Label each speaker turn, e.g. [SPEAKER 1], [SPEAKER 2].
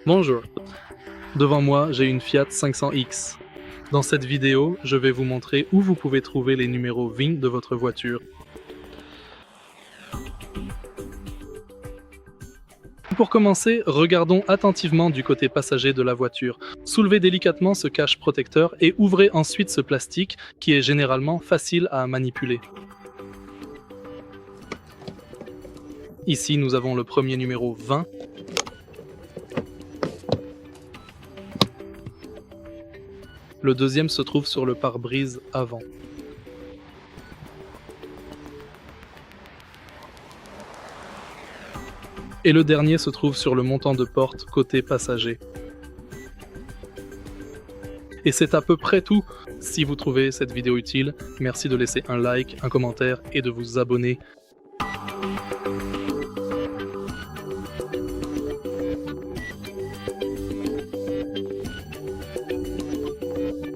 [SPEAKER 1] Bonjour, devant moi j'ai une Fiat 500X. Dans cette vidéo, je vais vous montrer où vous pouvez trouver les numéros VIN de votre voiture. Pour commencer, regardons attentivement du côté passager de la voiture. Soulevez délicatement ce cache-protecteur et ouvrez ensuite ce plastique qui est généralement facile à manipuler. Ici, nous avons le premier numéro 20. Le deuxième se trouve sur le pare-brise avant. Et le dernier se trouve sur le montant de porte côté passager. Et c'est à peu près tout. Si vous trouvez cette vidéo utile, merci de laisser un like, un commentaire et de vous abonner.